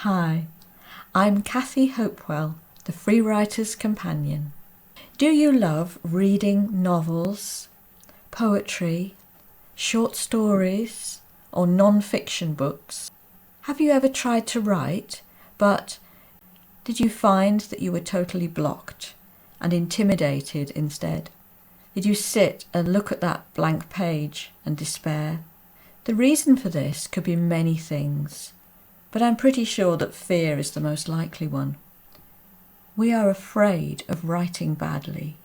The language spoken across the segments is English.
Hi, I'm Kathy Hopewell, the Free Writer's Companion. Do you love reading novels, poetry, short stories, or non-fiction books? Have you ever tried to write, but did you find that you were totally blocked and intimidated instead? Did you sit and look at that blank page and despair? The reason for this could be many things, but I'm pretty sure that fear is the most likely one. We are afraid of writing badly.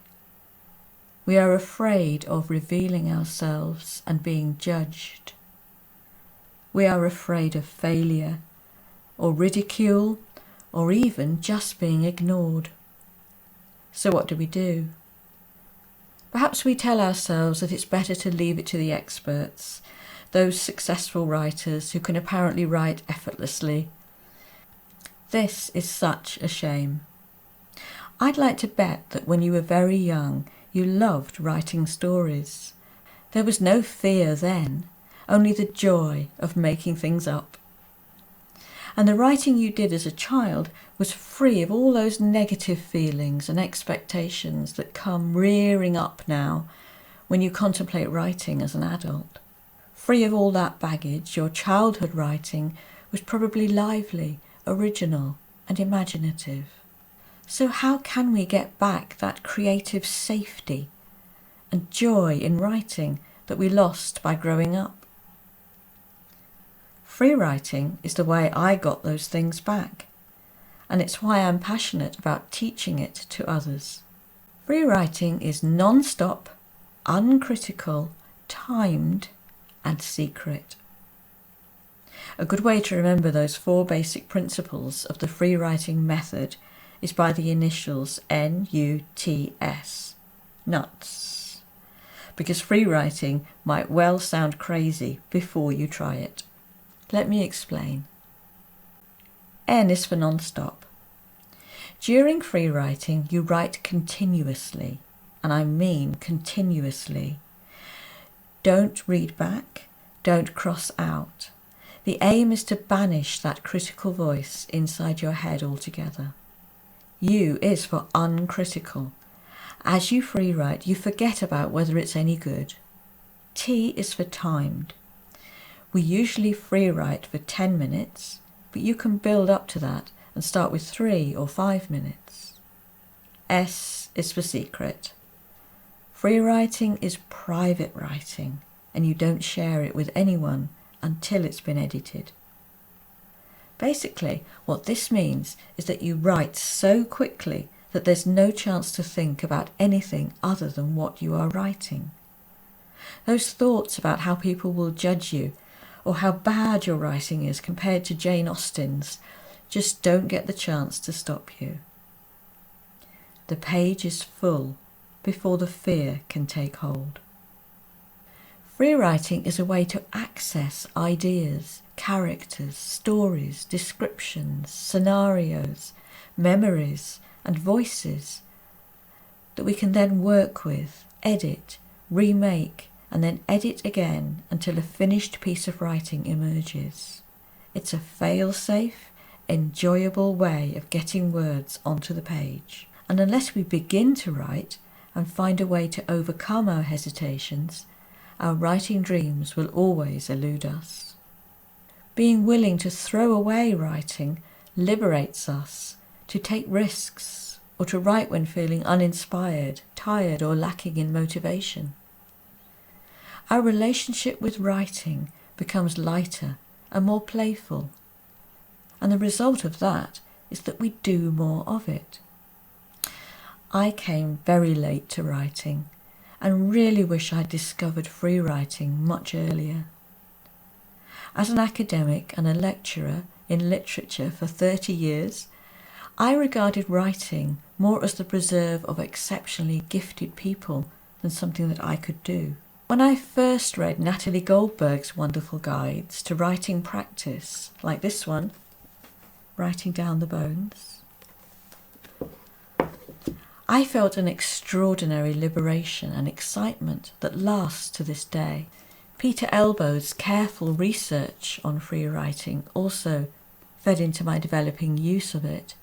We are afraid of revealing ourselves and being judged. We are afraid of failure, or ridicule, or even just being ignored. So what do? Perhaps we tell ourselves that it's better to leave it to the experts, those successful writers who can apparently write effortlessly. This is such a shame. I'd like to bet that when you were very young, you loved writing stories. There was no fear then, only the joy of making things up. And the writing you did as a child was free of all those negative feelings and expectations that come rearing up now when you contemplate writing as an adult. Free of all that baggage, your childhood writing was probably lively, original, and imaginative. So how can we get back that creative safety and joy in writing that we lost by growing up? Free writing is the way I got those things back, and it's why I'm passionate about teaching it to others. Free writing is non-stop, uncritical, timed, and secret. A good way to remember those 4 basic principles of the free writing method is by the initials NUTS, nuts, because free writing might well sound crazy before you try it. Let me explain. N is for non-stop. During free writing, you write continuously, and I mean continuously. Don't read back, don't cross out. The aim is to banish that critical voice inside your head altogether. U is for uncritical. As you free write, you forget about whether it's any good. T is for timed. We usually free write for 10 minutes, but you can build up to that and start with 3 or 5 minutes. S is for secret. Free writing is private writing, and you don't share it with anyone until it's been edited. Basically, what this means is that you write so quickly that there's no chance to think about anything other than what you are writing. Those thoughts about how people will judge you or how bad your writing is compared to Jane Austen's just don't get the chance to stop you. The page is full before the fear can take hold. Free writing is a way to access ideas, characters, stories, descriptions, scenarios, memories, and voices that we can then work with, edit, remake, and then edit again until a finished piece of writing emerges. It's a fail-safe, enjoyable way of getting words onto the page. And unless we begin to write and find a way to overcome our hesitations, our writing dreams will always elude us. Being willing to throw away writing liberates us to take risks or to write when feeling uninspired, tired, or lacking in motivation. Our relationship with writing becomes lighter and more playful, and the result of that is that we do more of it. I came very late to writing and really wish I'd discovered free writing much earlier. As an academic and a lecturer in literature for 30 years, I regarded writing more as the preserve of exceptionally gifted people than something that I could do. When I first read Natalie Goldberg's wonderful guides to writing practice, like this one, Writing Down the Bones, I felt an extraordinary liberation and excitement that lasts to this day. Peter Elbow's careful research on free writing also fed into my developing use of it,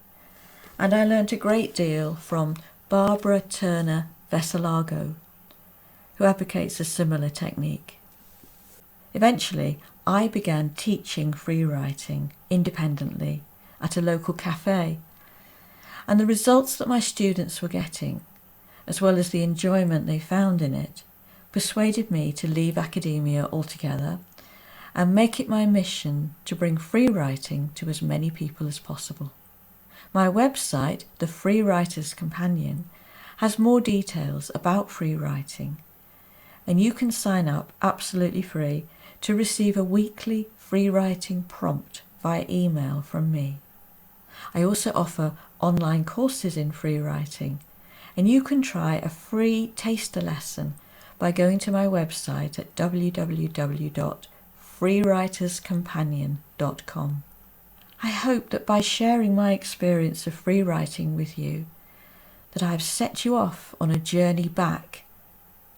and I learnt a great deal from Barbara Turner Veselago, who advocates a similar technique. Eventually, I began teaching free writing independently at a local cafe, and the results that my students were getting, as well as the enjoyment they found in it, persuaded me to leave academia altogether and make it my mission to bring free writing to as many people as possible. My website, The Free Writer's Companion, has more details about free writing, and you can sign up absolutely free to receive a weekly free writing prompt via email from me. I also offer online courses in free writing, and you can try a free taster lesson by going to my website at www.freewriterscompanion.com. I hope that by sharing my experience of free writing with you, that I have set you off on a journey back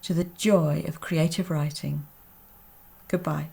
to the joy of creative writing. Goodbye.